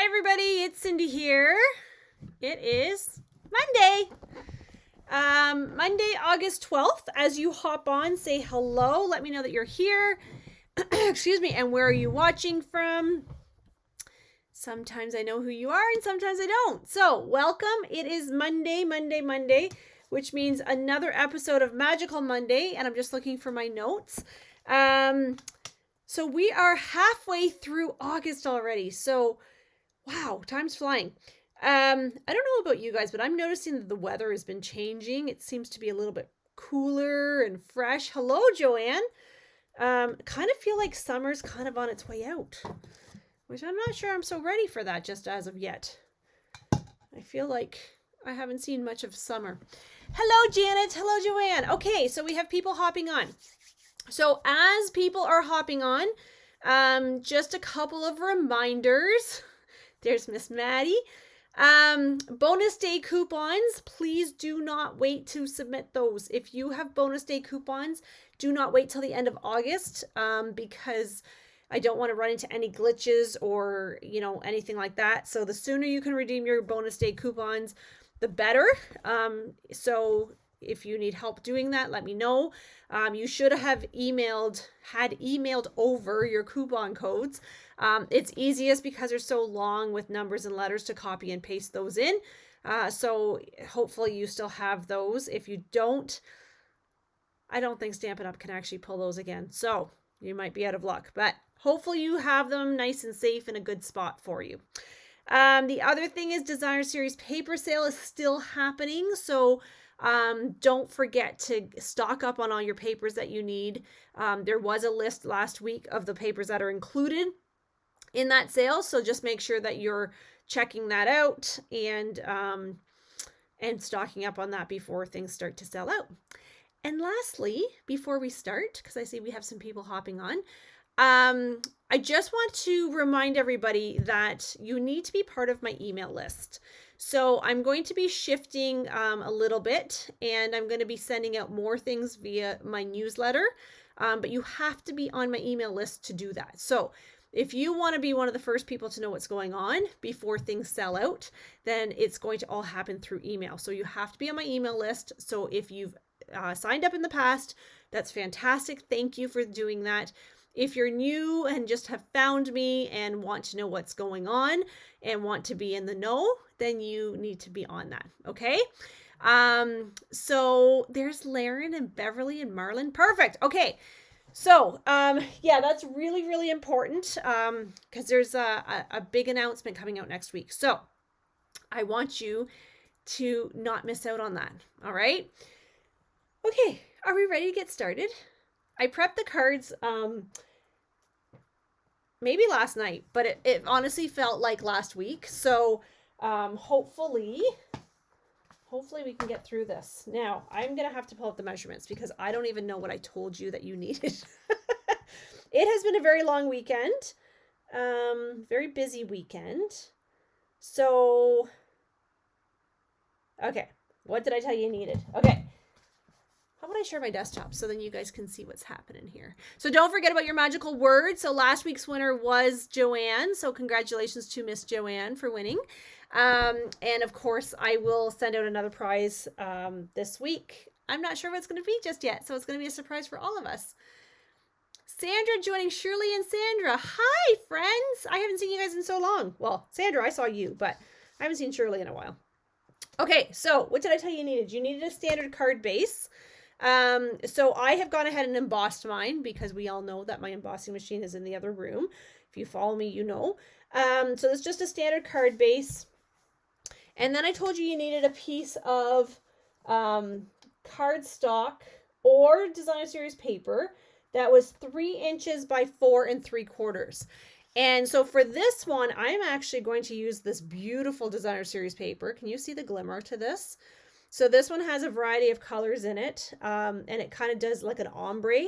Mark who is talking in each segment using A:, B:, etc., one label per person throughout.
A: Hi everybody, it's Cindy here. It is Monday. Monday, August 12th. As you hop on, say hello. Let me know that you're here. Excuse me, and where are you watching from? Sometimes I know who you are and sometimes I don't. So, welcome. It is Monday, which means another episode of Magical Monday, and I'm just looking for my notes. So we are halfway through August already. So, wow, time's flying. I don't know about you guys, but I'm noticing that the weather has been changing. It seems to be a little bit cooler and fresh. Hello, Joanne. Kind of feel like summer's kind of on its way out, which I'm not sure I'm so ready for that just as of yet. I feel like I haven't seen much of summer. Hello, Janet. Hello, Joanne. Okay, so we have people hopping on. So as people are hopping on, just a couple of reminders. There's Miss Maddie. Bonus day coupons, please do not wait to submit those. If you have bonus day coupons, do not wait till the end of August, because I don't want to run into any glitches or, anything like that. So the sooner you can redeem your bonus day coupons, the better. So if you need help doing that, let me know. You should have had emailed over your coupon codes. It's easiest because they're so long with numbers and letters to copy and paste those in. So hopefully you still have those. If you don't, I don't think Stampin' Up! Can actually pull those again. So you might be out of luck, but hopefully you have them nice and safe in a good spot for you. The other thing is Designer Series paper sale is still happening. So don't forget to stock up on all your papers that you need. There was a list last week of the papers that are included in that sale. So just make sure that you're checking that out and stocking up on that before things start to sell out. And lastly, before we start, because I see we have some people hopping on, I just want to remind everybody that you need to be part of my email list. So I'm going to be shifting a little bit, and I'm going to be sending out more things via my newsletter, but you have to be on my email list to do that. So if you want to be one of the first people to know what's going on before things sell out, then it's going to all happen through email. So you have to be on my email list. So if you've signed up in the past, that's fantastic. Thank you for doing that. If you're new and just have found me and want to know what's going on and want to be in the know, then you need to be on that. Okay. So there's Laren and Beverly and Marlon. Perfect. Okay. So, yeah, that's really, really important, because there's a big announcement coming out next week. So I want you to not miss out on that. All right. Okay. Are we ready to get started? I prepped the cards, maybe last night, but it honestly felt like last week. So, hopefully we can get through this. Now, I'm going to have to pull up the measurements because I don't even know what I told you that you needed. It has been a very long weekend, very busy weekend. So, okay, what did I tell you needed? Okay. How about I share my desktop so then you guys can see what's happening here. So don't forget about your magical word. So last week's winner was Joanne. So congratulations to Miss Joanne for winning. And of course, I will send out another prize this week. I'm not sure what it's going to be just yet. So it's going to be a surprise for all of us. Sandra joining Shirley and Sandra. Hi, friends. I haven't seen you guys in so long. Well, Sandra, I saw you, but I haven't seen Shirley in a while. Okay, so what did I tell you needed? You needed a standard card base. So I have gone ahead and embossed mine because we all know that my embossing machine is in the other room. If you follow me, you know. So it's just a standard card base. And then I told you needed a piece of cardstock or Designer Series paper that was 3 inches by 4 3/4. And so for this one, I'm actually going to use this beautiful Designer Series paper. Can you see the glimmer to this? So this one has a variety of colors in it, and it kind of does like an ombre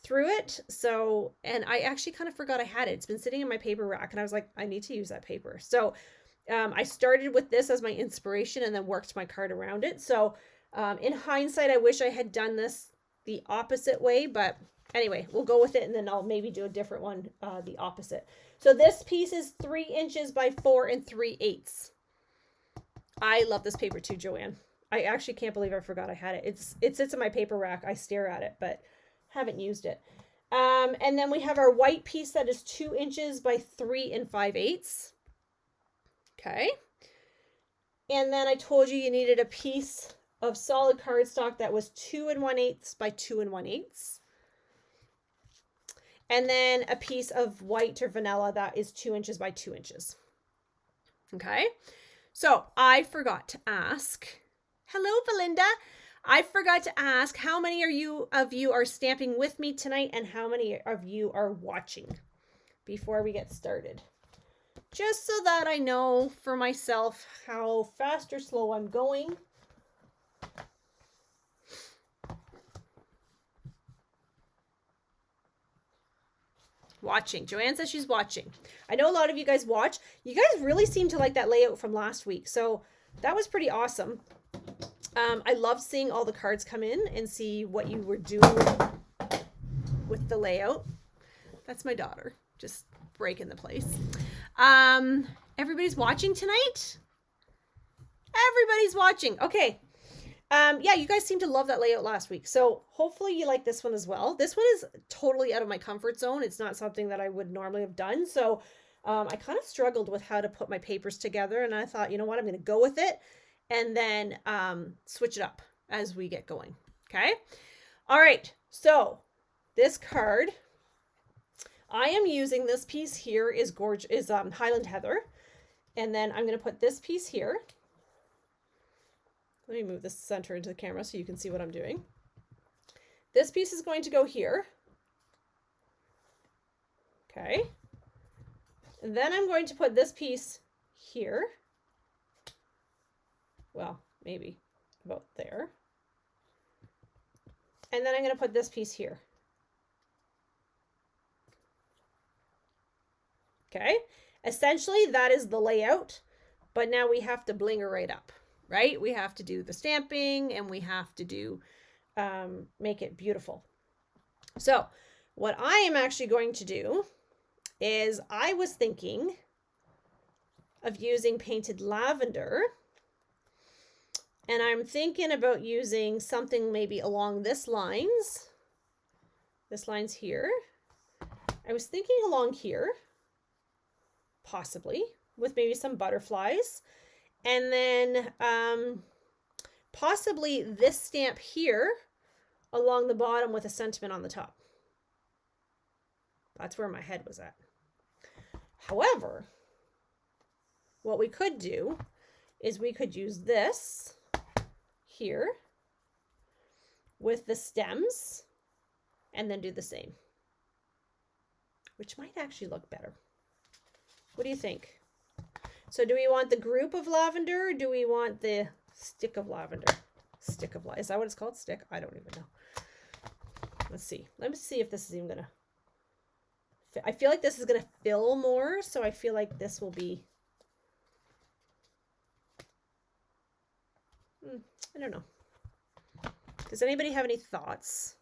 A: through it. So, and I actually kind of forgot I had it. It's been sitting in my paper rack, and I was like, I need to use that paper. So I started with this as my inspiration and then worked my card around it. So in hindsight, I wish I had done this the opposite way, but Anyway, we'll go with it, and then I'll maybe do a different one, the opposite. So this piece is 3 inches by 4 3/8. I love this paper too, Joanne. I actually can't believe I forgot I had it. It sits in my paper rack. I stare at it, but haven't used it. And then we have our white piece that is 2 inches by 3 5/8. Okay. And then I told you needed a piece of solid cardstock that was 2 1/8 by 2 1/8. And then a piece of white or vanilla that is 2 inches by 2 inches. Okay. So I forgot to ask, hello, Belinda. I forgot to ask how many of you are stamping with me tonight and how many of you are watching before we get started. Just so that I know for myself how fast or slow I'm going. Watching. Joanne says she's watching. I know a lot of you guys watch. You guys really seem to like that layout from last week. So that was pretty awesome. I love seeing all the cards come in and see what you were doing with the layout. That's my daughter just breaking the place. Everybody's watching tonight? Everybody's watching. Okay. Yeah, you guys seem to love that layout last week. So hopefully you like this one as well. This one is totally out of my comfort zone. It's not something that I would normally have done. So I kind of struggled with how to put my papers together. And I thought, you know what, I'm going to go with it and then switch it up as we get going. Okay. All right. So this card, I am using this piece here is Highland Heather. And then I'm going to put this piece here. Let me move this center into the camera so you can see what I'm doing. This piece is going to go here. Okay. And then I'm going to put this piece here. Well, maybe about there. And then I'm going to put this piece here. Okay. Essentially, that is the layout, but now we have to bling her right up. Right? We have to do the stamping and we have to do, make it beautiful. So what I am actually going to do is I was thinking of using painted lavender, and I'm thinking about using something maybe along this line's here. I was thinking along here, possibly with maybe some butterflies. And then possibly this stamp here along the bottom with a sentiment on the top. That's where my head was at. However, what we could do is we could use this here with the stems and then do the same, which might actually look better. What do you think? So do we want the group of lavender or do we want the stick of lavender? Stick of lavender. Is that what it's called? Stick? I don't even know. Let's see. Let me see if this is even going to... I feel like this is going to fill more, so I feel like this will be... I don't know. Does anybody have any thoughts?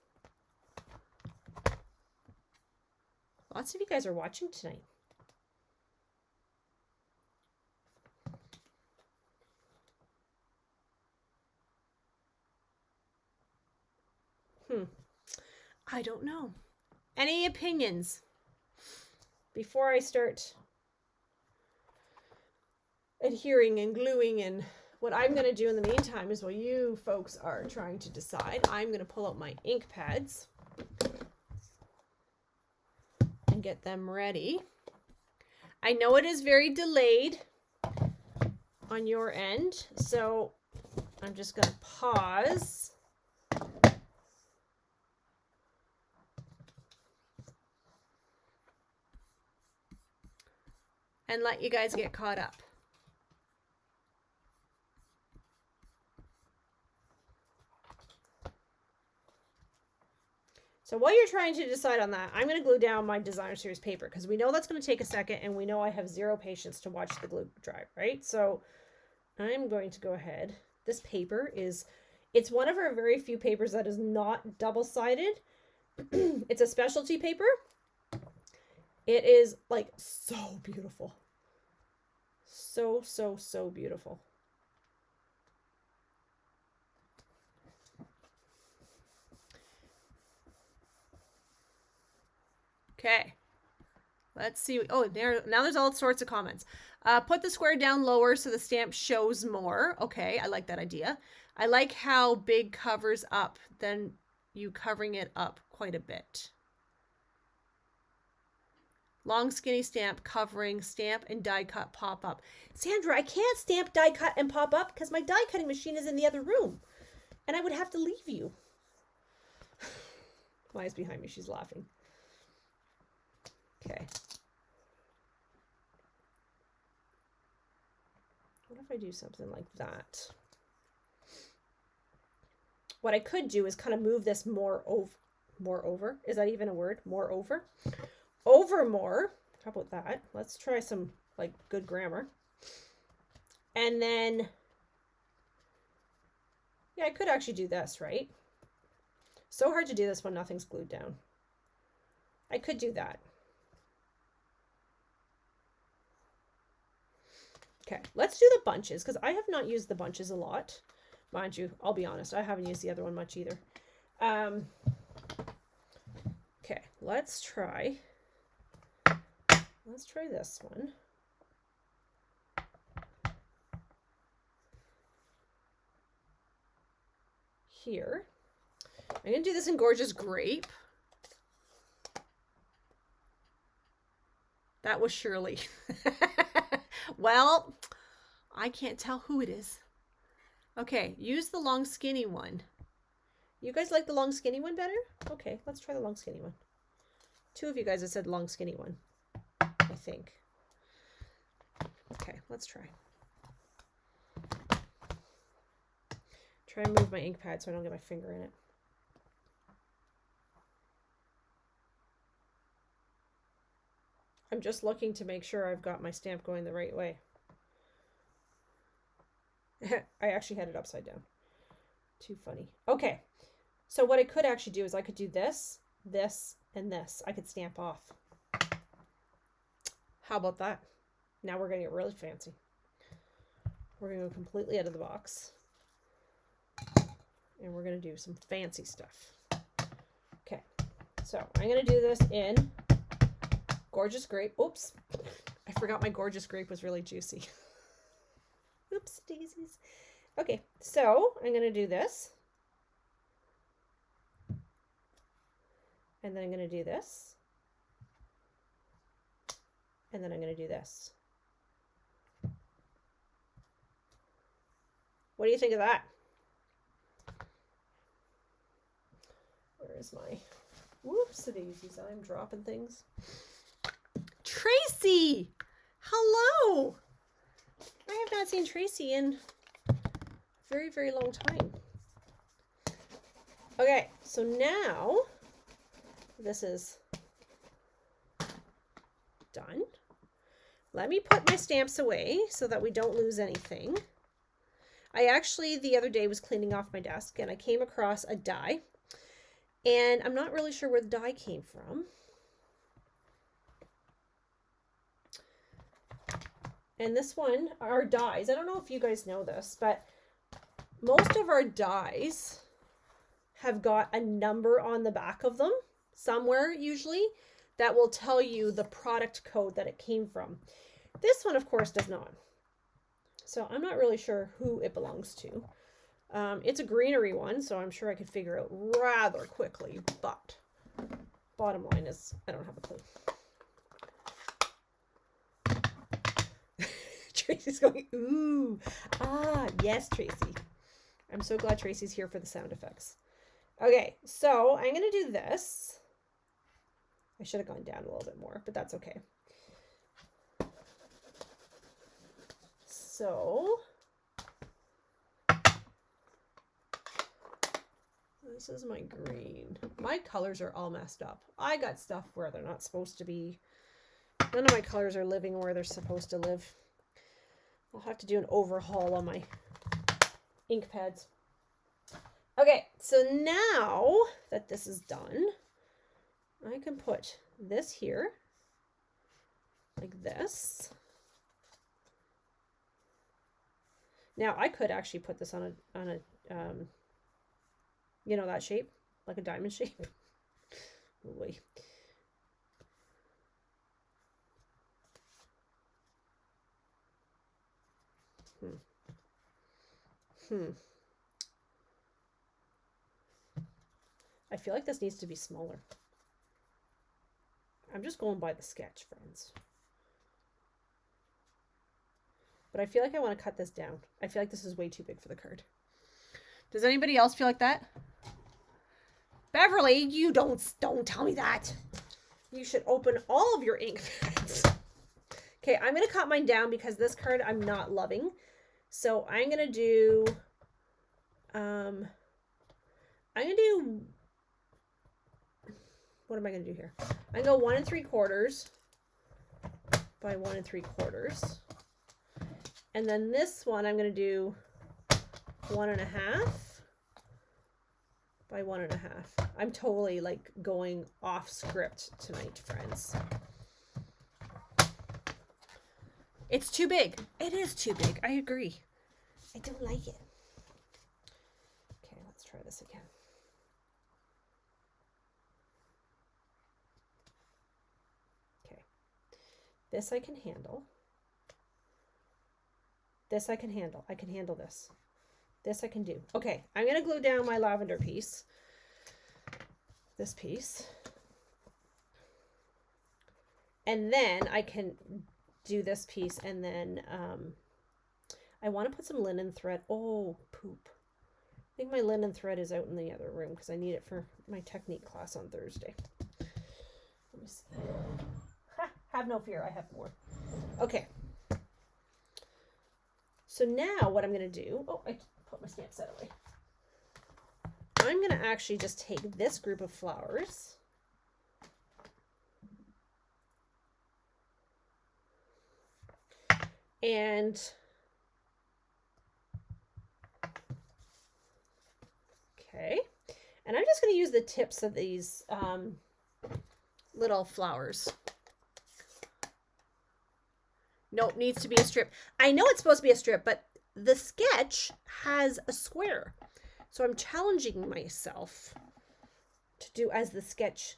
A: Lots of you guys are watching tonight. I don't know. Any opinions before I start adhering and gluing? And what I'm going to do in the meantime is while you folks are trying to decide, I'm going to pull out my ink pads and get them ready. I know it is very delayed on your end, so I'm just going to pause. And let you guys get caught up. So while you're trying to decide on that, I'm going to glue down my designer series paper because we know that's going to take a second and we know I have zero patience to watch the glue dry, right? So I'm going to go ahead. This paper is, it's one of our very few papers that is not double-sided. It's a specialty paper. It is like so beautiful. So, so, so beautiful. Okay. Let's see. Oh, now there's all sorts of comments. Put the square down lower so the stamp shows more. Okay, I like that idea. I like how big covers up than you covering it up quite a bit. Long skinny stamp covering stamp and die cut pop up. Sandra, I can't stamp, die cut, and pop up because my die cutting machine is in the other room. And I would have to leave you. Maya's behind me. She's laughing. Okay. What if I do something like that? What I could do is kind of move this more over. Is that even a word? More over? Over more. How about that? Let's try some like good grammar. And then, yeah, I could actually do this, right? So hard to do this when nothing's glued down. I could do that. Okay, let's do the bunches because I have not used the bunches a lot. Mind you, I'll be honest, I haven't used the other one much either. Okay, let's try this one. Here. I'm going to do this in Gorgeous Grape. That was Shirley. Well, I can't tell who it is. Okay, use the long skinny one. You guys like the long skinny one better? Okay, let's try the long skinny one. 2 of you guys have said long skinny one, I think. Okay, let's try. Try and move my ink pad so I don't get my finger in it. I'm just looking to make sure I've got my stamp going the right way. I actually had it upside down. Too funny. Okay, so what I could actually do is I could do this, this, and this. I could stamp off. How about that? Now we're going to get really fancy. We're going to go completely out of the box. And we're going to do some fancy stuff. Okay, so I'm going to do this in Gorgeous Grape. Oops, I forgot my Gorgeous Grape was really juicy. Oops, daisies. Okay, so I'm going to do this. And then I'm going to do this. And then I'm going to do this. What do you think of that? Where is my... Whoops, daisies, I'm dropping things. Tracy! Hello! I have not seen Tracy in a very, very long time. Okay, so now this is done. Let me put my stamps away so that we don't lose anything. I actually, the other day, was cleaning off my desk and I came across a die. And I'm not really sure where the die came from. And this one, our dies, I don't know if you guys know this, but most of our dies have got a number on the back of them, somewhere usually, that will tell you the product code that it came from. This one, of course, does not. So I'm not really sure who it belongs to. It's a greenery one, so I'm sure I could figure out rather quickly, but bottom line is I don't have a clue. Tracy's going, ooh, ah, yes, Tracy. I'm so glad Tracy's here for the sound effects. Okay, so I'm going to do this. I should have gone down a little bit more, but that's okay. So this is my green. My colors are all messed up. I got stuff where they're not supposed to be. None of my colors are living where they're supposed to live. I'll have to do an overhaul on my ink pads. Okay, so now that this is done, I can put this here, like this. Now I could actually put this on a you know, that shape, like a diamond shape. Oh boy. I feel like this needs to be smaller. I'm just going by the sketch, friends. But I feel like I want to cut this down. I feel like this is way too big for the card. Does anybody else feel like that? Beverly, you don't tell me that. You should open all of your ink pads. Okay, I'm going to cut mine down because this card I'm not loving. So I'm going to do, what am I going to do here? I'm going to go 1 3/4 by 1 3/4. And then this one I'm going to do 1 1/2 by 1 1/2. I'm totally like going off script tonight, friends. It's too big. It is too big. I agree. I don't like it. Okay, let's try this again. Okay. This I can handle. This I can handle. I can handle this. This I can do. Okay, I'm going to glue down my lavender piece. This piece. And then I can do this piece, and then I want to put some linen thread. Oh, poop. I think my linen thread is out in the other room because I need it for my technique class on Thursday. Let me see. Ha, have no fear, I have more. Okay. So now what I'm going to do, oh, I put my stamp set away. I'm going to actually just take this group of flowers and okay, and I'm just going to use the tips of these little flowers. Nope, needs to be a strip. I know it's supposed to be a strip, but the sketch has a square. So I'm challenging myself to do as the sketch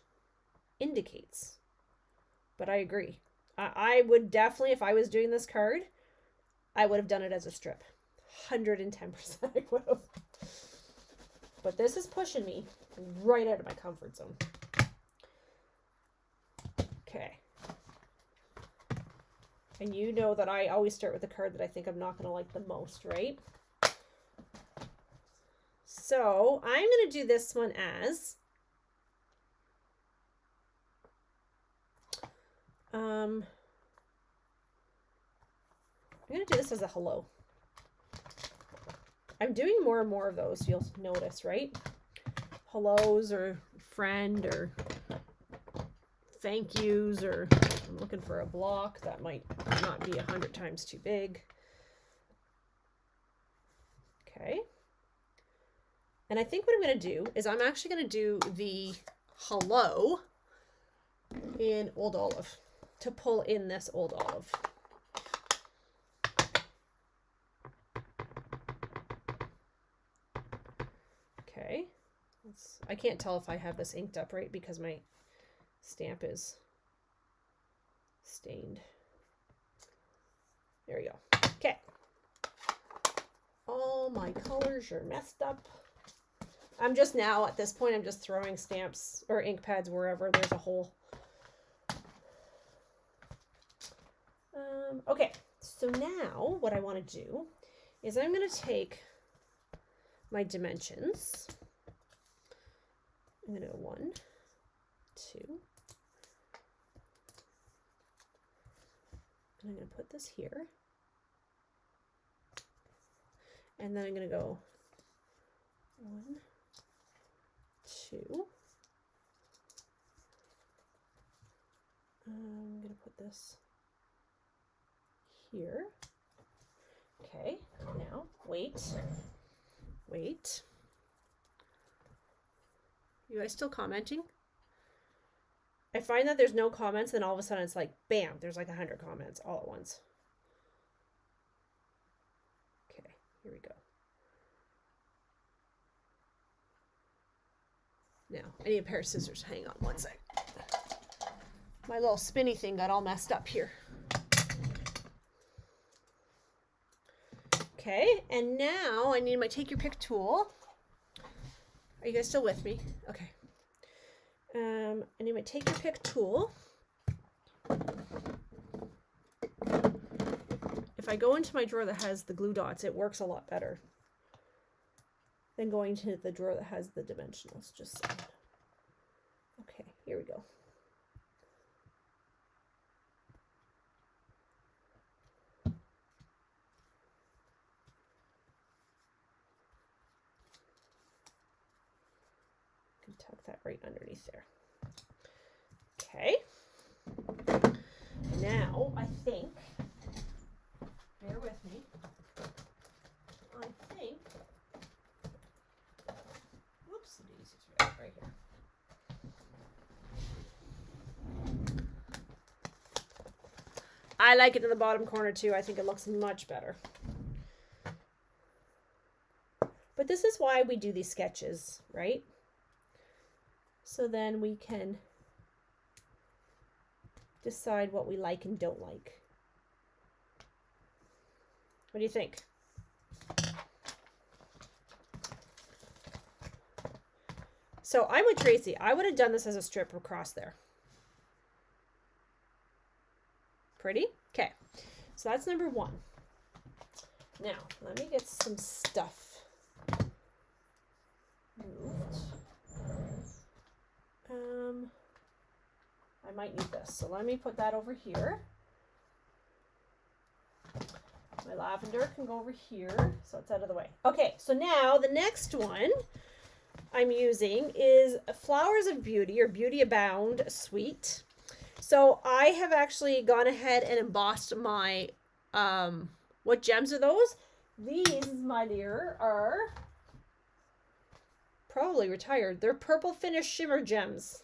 A: indicates. But I agree. I would definitely, if I was doing this card, I would have done it as a strip. 110% I would have. But this is pushing me right out of my comfort zone. Okay. And you know that I always start with the card that I think I'm not going to like the most, right? So I'm going to do this one as I'm going to do this as a hello. I'm doing more and more of those, you'll notice, right? Hellos or friend or thank yous, or I'm looking for a block that might not be 100 times too big. Okay. And I think what I'm going to do is I'm actually going to do the hello in Old Olive to pull in this Old Olive. Okay. I can't tell if I have this inked up right because my stamp is stained. There you go. Okay. All my colors are messed up. I'm just now, at this point, I'm just throwing stamps or ink pads wherever there's a hole. Okay, so now what I want to do is I'm going to take my dimensions. I'm going to go 1, 2. And I'm going to put this here. And then I'm going to go 1, 2. I'm going to put this here. Okay, now wait. You guys still commenting? I find that there's no comments, then all of a sudden it's like, bam, there's like 100 comments all at once. Okay, here we go. Now, I need a pair of scissors. Hang on one sec. My little spinny thing got all messed up here. Okay, and now I need my take your pick tool. Are you guys still with me? Okay. I need my take your pick tool. If I go into my drawer that has the glue dots, it works a lot better than going to the drawer that has the dimensionals, just saying. Okay, here we go. Can tuck that right underneath there. Okay. Now, I think, bear with me, I think, whoops, the daisy's right here. I like it in the bottom corner too. I think it looks much better. But this is why we do these sketches, right? So then we can decide what we like and don't like. What do you think? So I'm with Tracy. I would have done this as a strip across there. Pretty? Okay. So that's number one. Now, let me get some stuff moved. I might need this. So let me put that over here. My lavender can go over here, so it's out of the way. Okay, so now the next one I'm using is Flowers of Beauty or Beauty Abound Sweet. So I have actually gone ahead and embossed my, what gems are those? These, my dear, are probably retired. They're Purple Finish Shimmer Gems.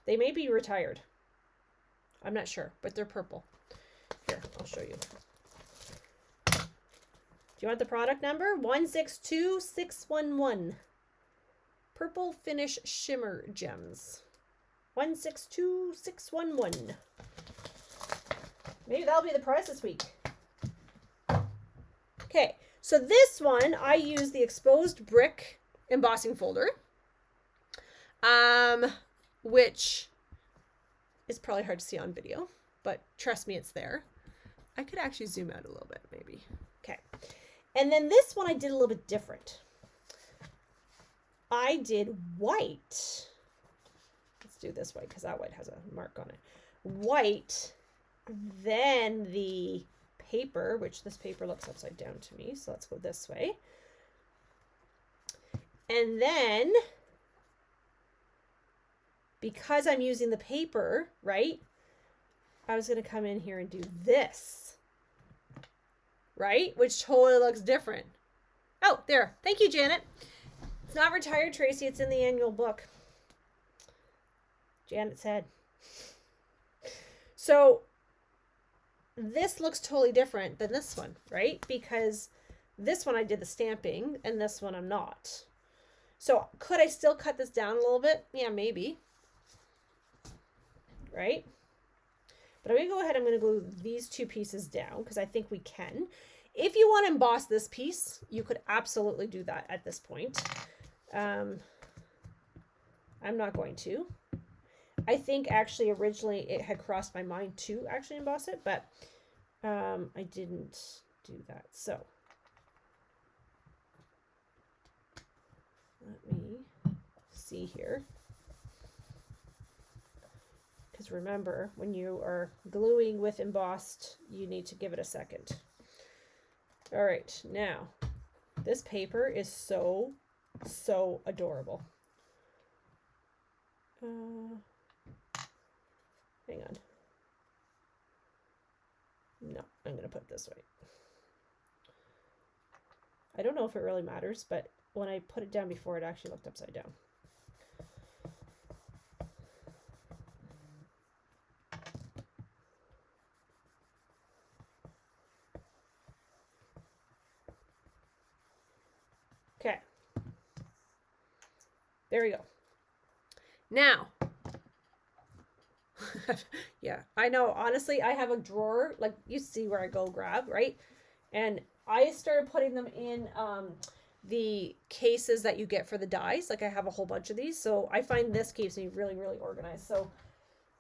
A: They may be retired. I'm not sure, but they're purple. Here, I'll show you. Do you want the product number? 162611. Purple Finish Shimmer Gems. 162611. Maybe that'll be the price this week. Okay, so this one I use the exposed brick embossing folder, which is probably hard to see on video, but trust me, it's there. I could actually zoom out a little bit, maybe. Okay, and then this one I did a little bit different. I did white. Let's do this white because that white has a mark on it. White, then the paper, which this paper looks upside down to me, so let's go this way. And then, because I'm using the paper, right, I was going to come in here and do this, right, which totally looks different. Oh, there. Thank you, Janet. It's not retired, Tracy. It's in the annual book. Janet said. So this looks totally different than this one, right? Because this one I did the stamping and this one I'm not. So could I still cut this down a little bit? Yeah, maybe. Right? But I'm going to go ahead, I'm going to glue these two pieces down because I think we can. If you want to emboss this piece, you could absolutely do that at this point. I'm not going to. I think actually originally it had crossed my mind to actually emboss it, but I didn't do that. So let me see here. Because remember, when you are gluing with embossed, you need to give it a second. All right, now this paper is so adorable. Hang on. No, I'm going to put it this way. I don't know if it really matters, but when I put it down before, it actually looked upside down. There we go. Now, yeah, I know. Honestly, I have a drawer, like you see where I go grab, right? And I started putting them in the cases that you get for the dies. Like I have a whole bunch of these. So I find this keeps me really, really organized. So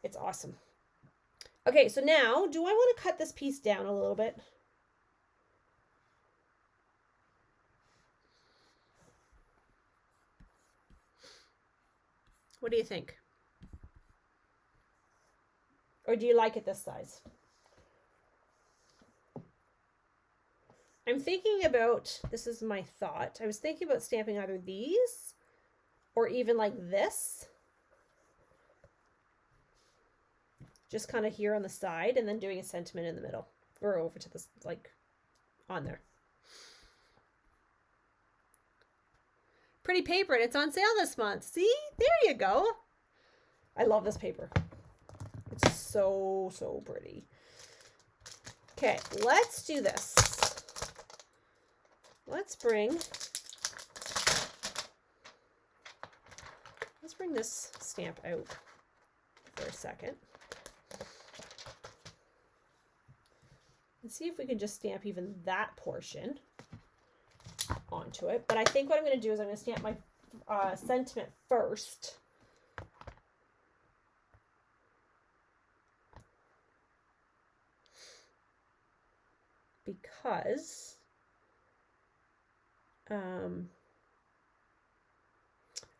A: it's awesome. Okay, so now, do I want to cut this piece down a little bit? What do you think? Or do you like it this size? I'm thinking about, this is my thought, I was thinking about stamping either these or even like this. Just kind of here on the side and then doing a sentiment in the middle or over to this, like on there. Pretty paper, and it's on sale this month. See, there you go. I love this paper. It's so, so pretty. Okay, let's do this. Let's bring this stamp out for a second. And see if we can just stamp even that portion onto it. But I think what I'm going to do is I'm going to stamp my sentiment first. Because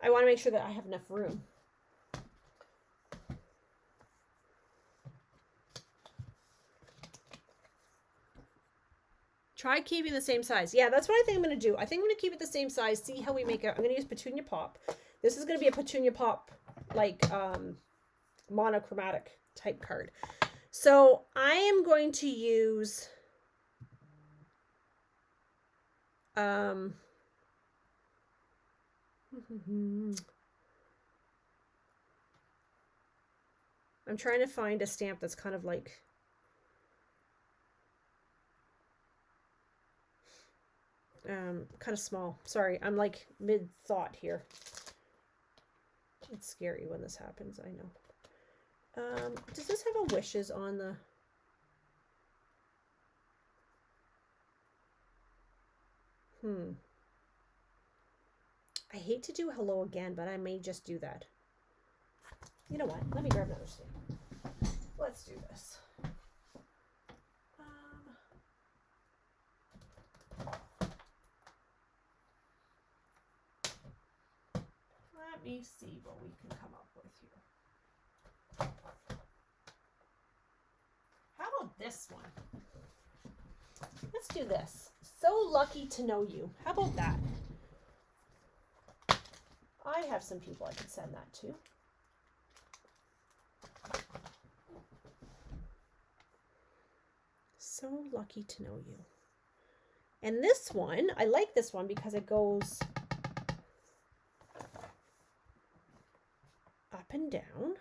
A: I want to make sure that I have enough room. Try keeping the same size. Yeah, that's what I think I'm going to do. I think I'm going to keep it the same size. See how we make it. I'm going to use Petunia Pop. This is going to be a Petunia Pop, like, monochromatic type card. So I am going to use... I'm trying to find a stamp that's kind of like... kind of small. Sorry, I'm like mid-thought here. It's scary when this happens, I know. Does this have a wishes on the... I hate to do hello again, but I may just do that. You know what? Let me grab another stamp. Let's do this. Let me see what we can come up with here. How about this one? Let's do this. So lucky to know you. How about that? I have some people I could send that to. So lucky to know you. And this one, I like this one because it goes up and down.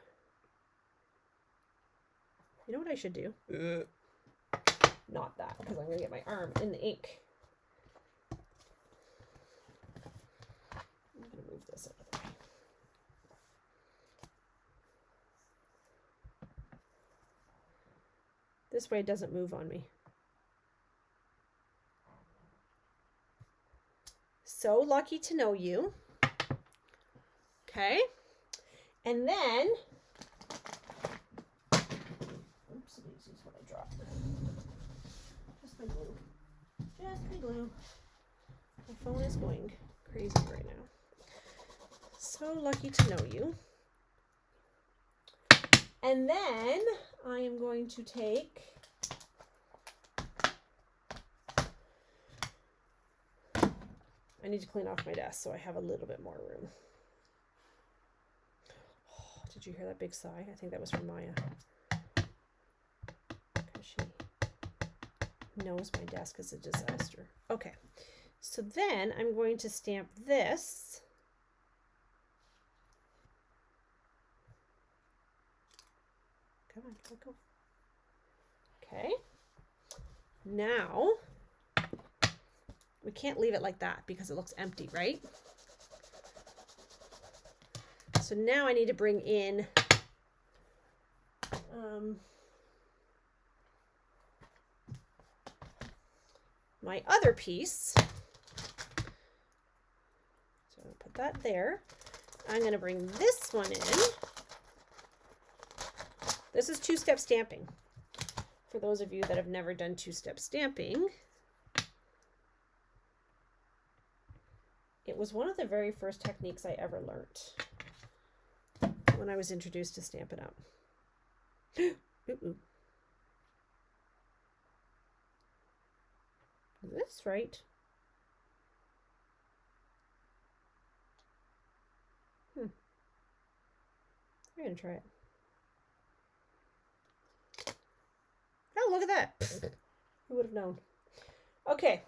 A: You know what I should do? Not that, because I'm going to get my arm in the ink. I'm going to move this out of the way. This way it doesn't move on me. So lucky to know you. Okay. And then, oops, this is what I dropped. Just my glue. Just my glue. My phone is going crazy right now. So lucky to know you. And then I am going to take I need to clean off my desk so I have a little bit more room. Oh, did you hear that big sigh? I think that was from Maya. Because she knows my desk is a disaster. Okay, so then I'm going to stamp this. Come on, let go. Okay. Now, we can't leave it like that because it looks empty, right? So now I need to bring in my other piece. So I'm going to put that there. I'm going to bring this one in. This is two-step stamping. For those of you that have never done two-step stamping, it was one of the very first techniques I ever learned when I was introduced to Stampin' Up. Ooh. Is this right? I'm going to try it. Oh, look at that. Who would have known? Okay.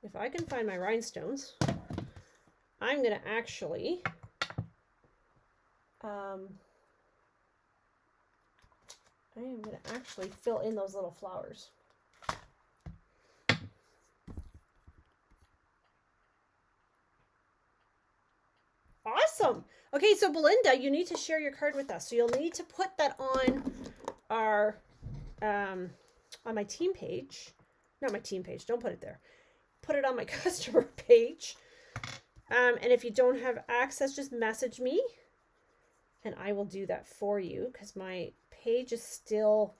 A: If I can find my rhinestones, I'm going to actually fill in those little flowers. Awesome. Okay, so Belinda, you need to share your card with us. So you'll need to put that on our on my team page. Not my team page. Don't put it there. Put it on my customer page. And if you don't have access, just message me and I will do that for you, because my page is still,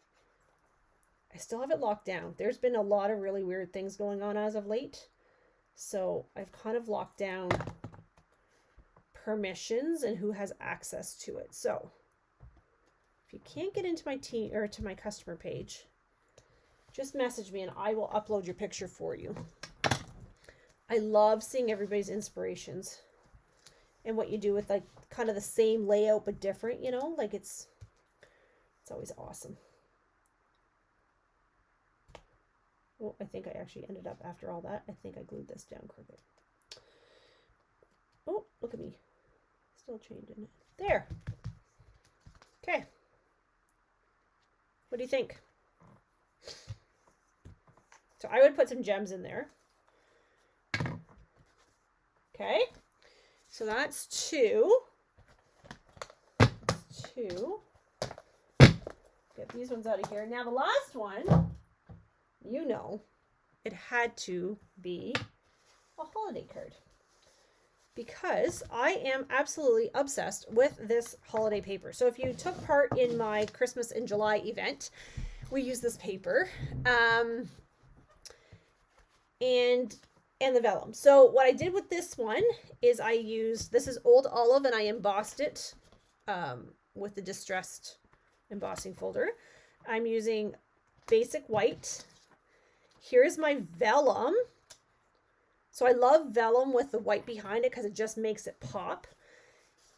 A: I still have it locked down. There's been a lot of really weird things going on as of late. So I've kind of locked down permissions and who has access to it. So if you can't get into my team or to my customer page, just message me and I will upload your picture for you. I love seeing everybody's inspirations and what you do with like kind of the same layout but different, you know, like it's always awesome. Oh, I think I actually ended up, after all that, I think I glued this down crooked. Oh, look at me. Still changing it. There. Okay. What do you think? So I would put some gems in there. Okay. So that's two. Get these ones out of here. Now the last one, you know, it had to be a holiday card, because I am absolutely obsessed with this holiday paper. So if you took part in my Christmas in July event, we use this paper and the vellum. So what I did with this one is I used, this is Old Olive, and I embossed it with the distressed embossing folder. I'm using basic white. Here's my vellum. So I love vellum with the white behind it because it just makes it pop.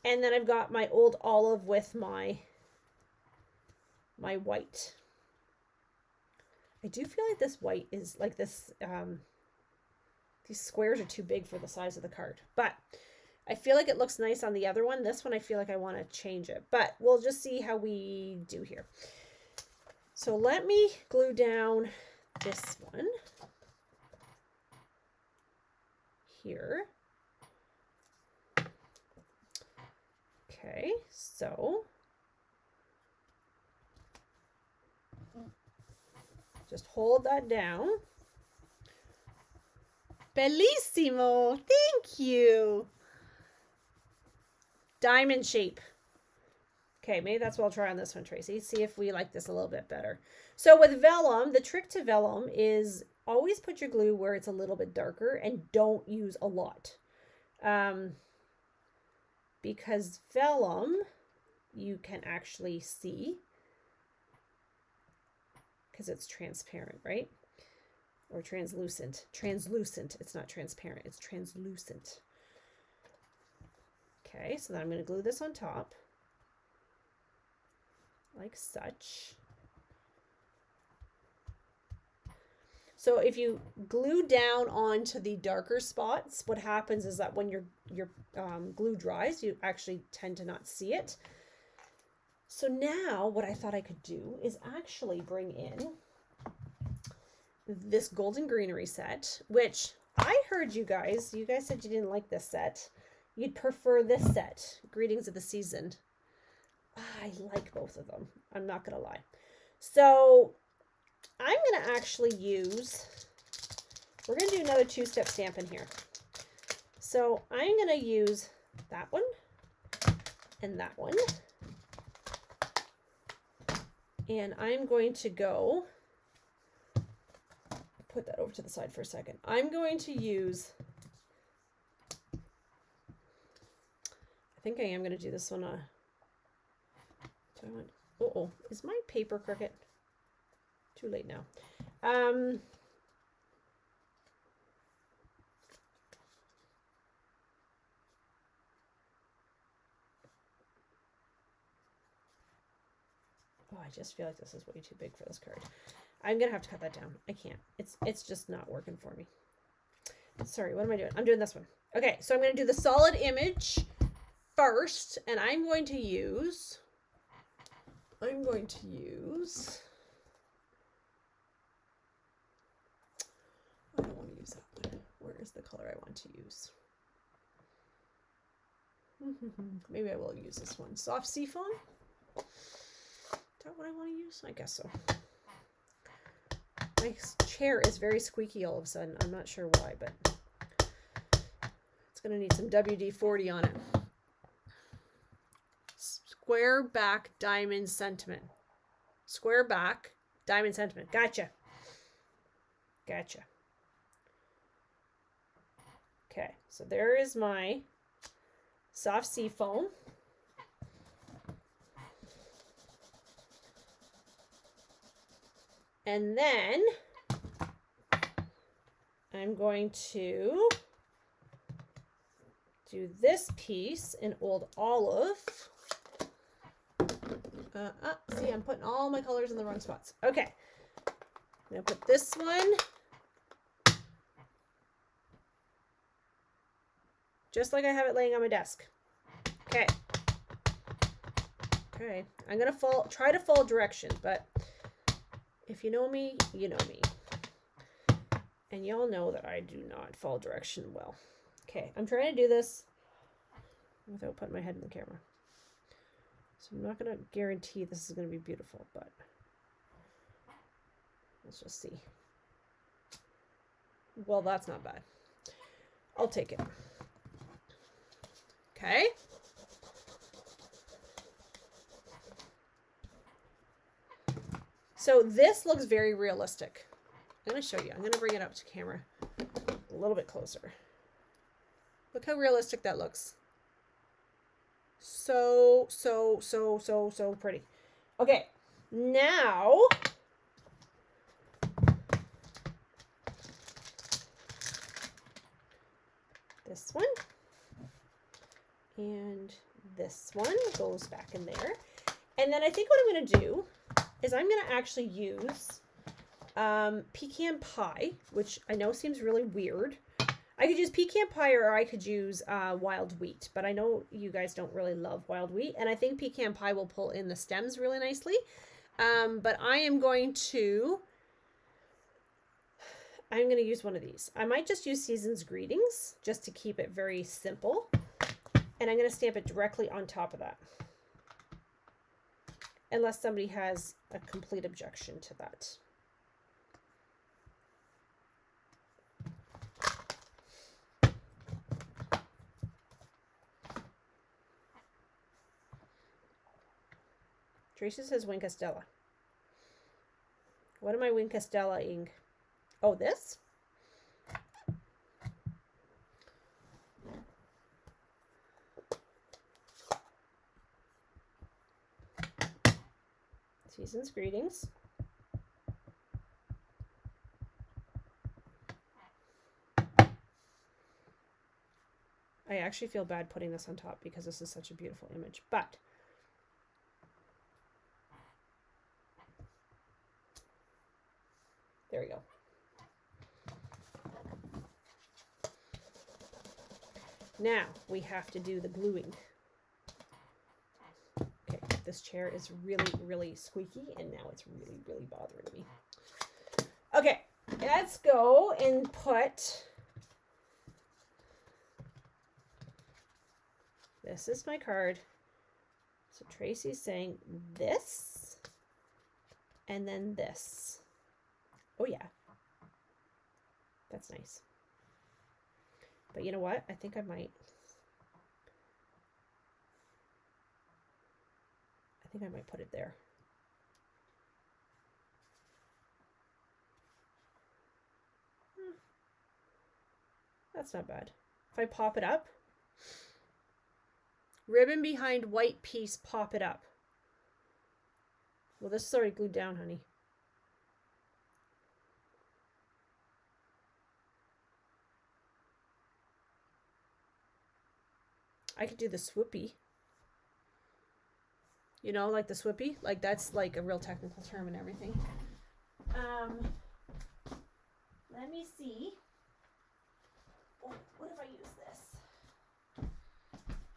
A: And then I've got my Old Olive with my white. I do feel like this white is like this, these squares are too big for the size of the card, but I feel like it looks nice on the other one. This one, I feel like I want to change it, but we'll just see how we do here. So let me glue down this one here. Okay, so just hold that down. Bellissimo, thank you. Diamond shape. Okay, maybe that's what I'll try on this one, Tracy. See if we like this a little bit better. So with vellum, the trick to vellum is always put your glue where it's a little bit darker and don't use a lot. Because vellum, you can actually see, because it's transparent, right? Or translucent. Translucent. It's not transparent. It's translucent. Okay, so then I'm going to glue this on top. Like such. So if you glue down onto the darker spots, what happens is that when your glue dries, you actually tend to not see it. So now what I thought I could do is actually bring in this golden greenery set, which I heard you guys said you didn't like this set. You'd prefer this set, Greetings of the Seasoned. I like both of them. I'm not going to lie. So I'm going to actually use, we're going to do another two-step stamp in here. So I'm going to use that one and that one. And I'm going to go, put that over to the side for a second. I'm going to use, I think I am going to do this one. Do I want, uh-oh, is my paper crooked? Too late now. Oh, I just feel like this is way too big for this card. I'm gonna have to cut that down. I can't. It's just not working for me. Sorry, what am I doing? I'm doing this one. Okay, so I'm gonna do the solid image first, and I'm going to use. I don't want to use that one. Where is the color I want to use? Maybe I will use this one. Soft Seafoam? Is that what I want to use? I guess so. My chair is very squeaky all of a sudden. I'm not sure why, but it's going to need some WD-40 on it. Square back diamond sentiment. Square back diamond sentiment. Gotcha. Gotcha. Okay, so there is my soft seafoam. And then I'm going to do this piece in Old Olive. See, I'm putting all my colors in the wrong spots. Okay, I'm going to put this one just like I have it laying on my desk. Okay. Okay, I'm going to try to follow directions, but if you know me, you know me. And y'all know that I do not follow direction well. Okay, I'm trying to do this without putting my head in the camera. So I'm not going to guarantee this is going to be beautiful, but let's just see. Well, that's not bad. I'll take it. Okay. So this looks very realistic. I'm going to show you. I'm going to bring it up to camera a little bit closer. Look how realistic that looks. So pretty. Okay, now this one and this one goes back in there. And then I think what I'm going to do is I'm going to actually use pecan pie, which I know seems really weird. I could use pecan pie or I could use wild wheat, but I know you guys don't really love wild wheat, and I think pecan pie will pull in the stems really nicely. But I'm going to use one of these. I might just use Season's Greetings just to keep it very simple, and I'm going to stamp it directly on top of that. Unless somebody has a complete objection to that. Tracy says Wincastella. What am I Wincastella-ing? Oh, this? Season's Greetings. I actually feel bad putting this on top because this is such a beautiful image, but there we go. Now we have to do the gluing. Okay, this chair is really squeaky, and now it's really bothering me. Okay, let's go and put This is my card. So Tracy's saying this and then this. Oh yeah. That's nice. But you know what? I think I might put it there. That's not bad. If I pop it up, ribbon behind white piece, pop it up. Well, this is already glued down, honey. I could do the swoopy. You know, like the swoopy. Like that's like a real technical term and everything. Let me see. Oh, what if I use this?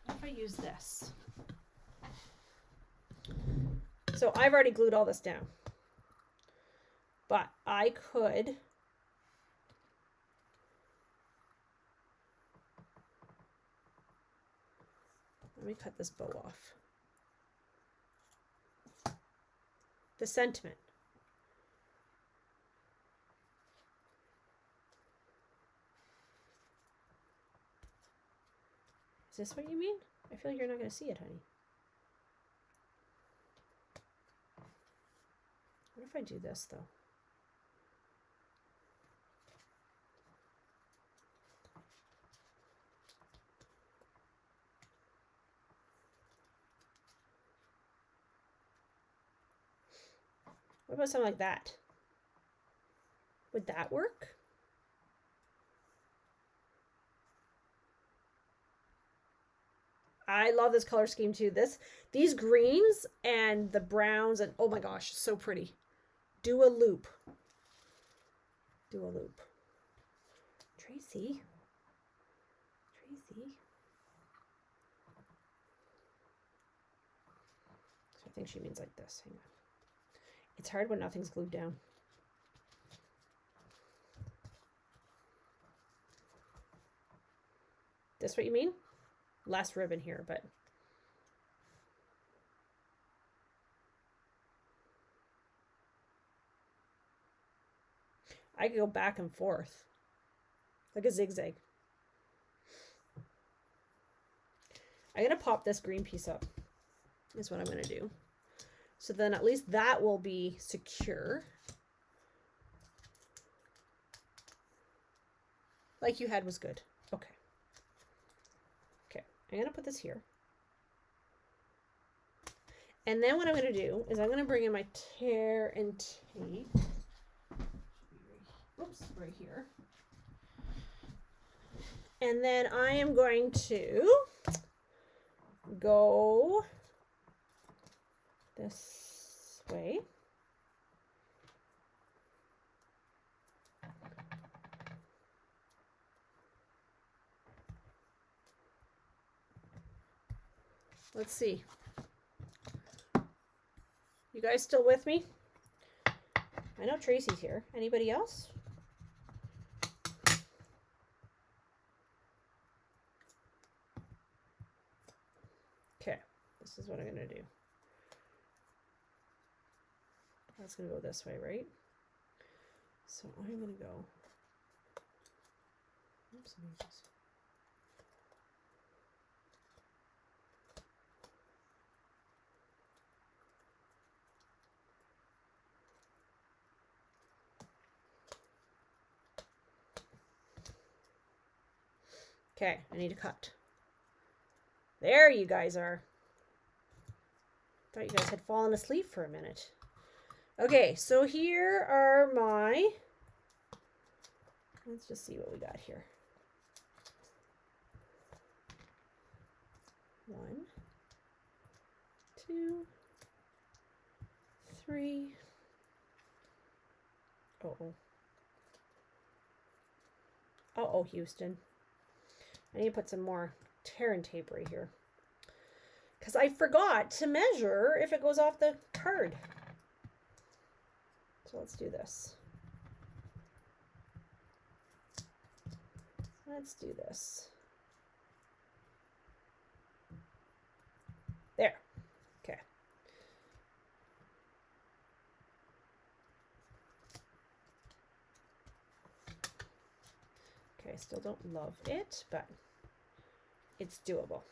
A: What if I use this? So I've already glued all this down. But I could let me cut this bow off. The sentiment. Is this what you mean? I feel like you're not going to see it, honey. What if I do this, though? What about something like that? Would that work? I love this color scheme too. These greens and the browns and oh my gosh, so pretty. Do a loop. Do a loop. Tracy. Tracy. So I think she means like this. Hang on. It's hard when nothing's glued down. This what you mean? Less ribbon here, but I could go back and forth like a zigzag. I'm gonna pop this green piece up is what I'm gonna do. So then at least that will be secure. Like you had was good. Okay. I'm going to put this here. And then what I'm going to do is I'm going to bring in my tear and tape. Oops, right here. And then I am going to go this way. Let's see. You guys still with me? I know Tracy's here. Anybody else? Okay, this is what I'm going to do. That's going to go this way, right? So I'm going to go. Oops, let me just. Okay, I need to cut. There you guys are. Thought you guys had fallen asleep for a minute. Okay, so here are my, let's just see what we got here. 1, 2, 3. Uh-oh. Uh-oh, Houston. I need to put some more tear and tape right here. Because I forgot to measure if it goes off the card. So let's do this. Let's do this. I still don't love it, but it's doable.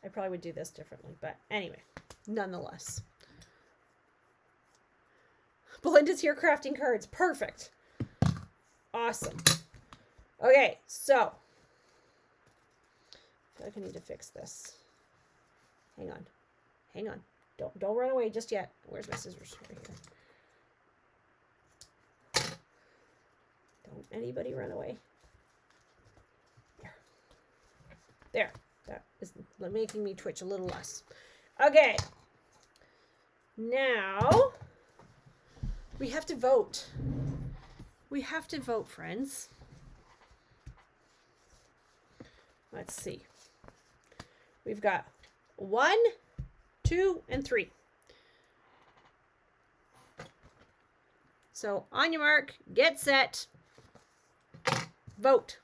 A: I probably would do this differently, but anyway, nonetheless. Belinda's here crafting cards. Perfect. Awesome. Okay, so I feel like I need to fix this. Hang on. Hang on. Don't run away just yet. Where's my scissors? Right here. Don't anybody run away. There. There. That is making me twitch a little less. Okay. Now we have to vote. We have to vote, friends. Let's see. We've got 1, 2, and 3. So on your mark, get set, vote.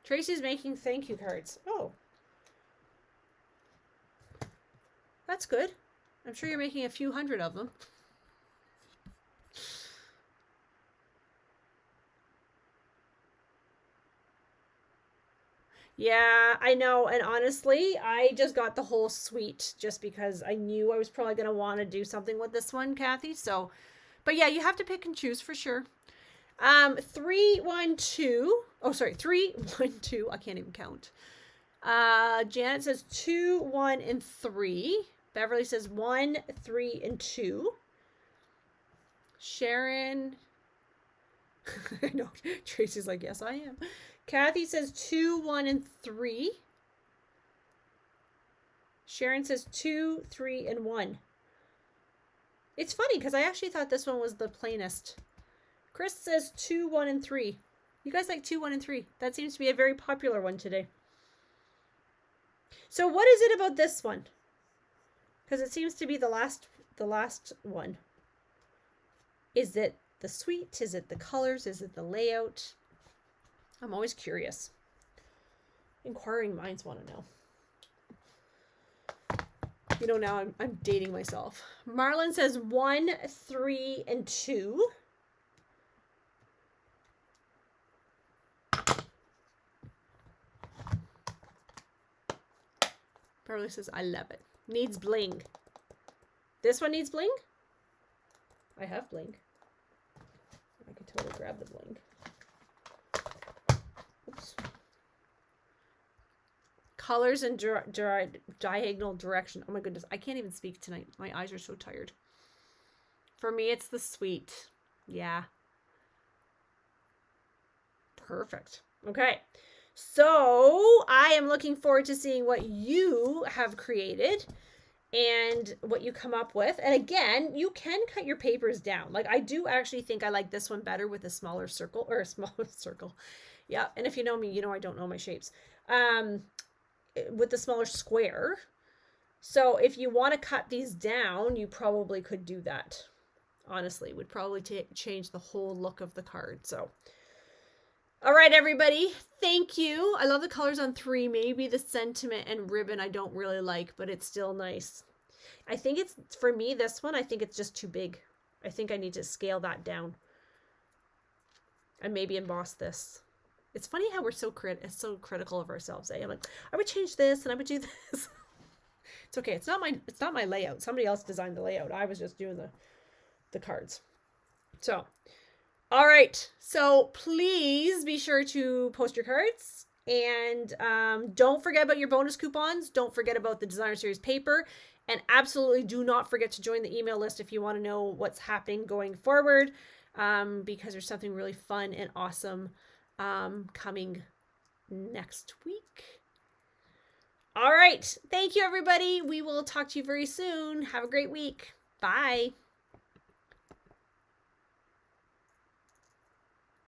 A: Tracy's making thank you cards. Oh. That's good. I'm sure you're making a few hundred of them. Yeah, I know. And honestly, I just got the whole suite just because I knew I was probably going to want to do something with this one, Kathy. So, but yeah, you have to pick and choose for sure. 3, 1, 2. Oh, sorry. 3, 1, 2. I can't even count. Janet says 2, 1, and 3. Beverly says 1, 3, and 2. Sharon. I know. Tracy's like, yes, I am. Kathy says 2, 1, and 3. Sharon says 2, 3, and 1. It's funny because I actually thought this one was the plainest. Chris says 2, 1, and 3. You guys like 2, 1, and 3. That seems to be a very popular one today. So what is it about this one? Because it seems to be the last one. Is it the suite? Is it the colors? Is it the layout? I'm always curious. Inquiring minds want to know. You know, now I'm dating myself. Marlon says 1, 3, and 2. Beverly says, I love it. Needs bling. This one needs bling? I have bling. I could totally grab the bling. Oops. Colors and diagonal direction. Oh my goodness. I can't even speak tonight. My eyes are so tired. For me, it's the suite. Yeah. Perfect. Okay. So I am looking forward to seeing what you have created and what you come up with. And again, you can cut your papers down. Like I do actually think I like this one better with a smaller circle or a smaller circle. Yeah. And if you know me, you know I don't know my shapes. With the smaller square. So if you want to cut these down, you probably could do that. Honestly, would probably change the whole look of the card. So all right, everybody. Thank you. I love the colors on 3. Maybe the sentiment and ribbon I don't really like, but it's still nice. I think it's, for me, this one, I think it's just too big. I think I need to scale that down. And maybe emboss this. It's funny how we're so critical of ourselves. I'm like, I would change this and I would do this. It's okay. It's not my layout. Somebody else designed the layout. I was just doing the cards. So all right, so please be sure to post your cards and don't forget about your bonus coupons. Don't forget about the Designer Series paper, and absolutely do not forget to join the email list if you want to know what's happening going forward, because there's something really fun and awesome coming next week. All right, thank you, everybody. We will talk to you very soon. Have a great week. Bye.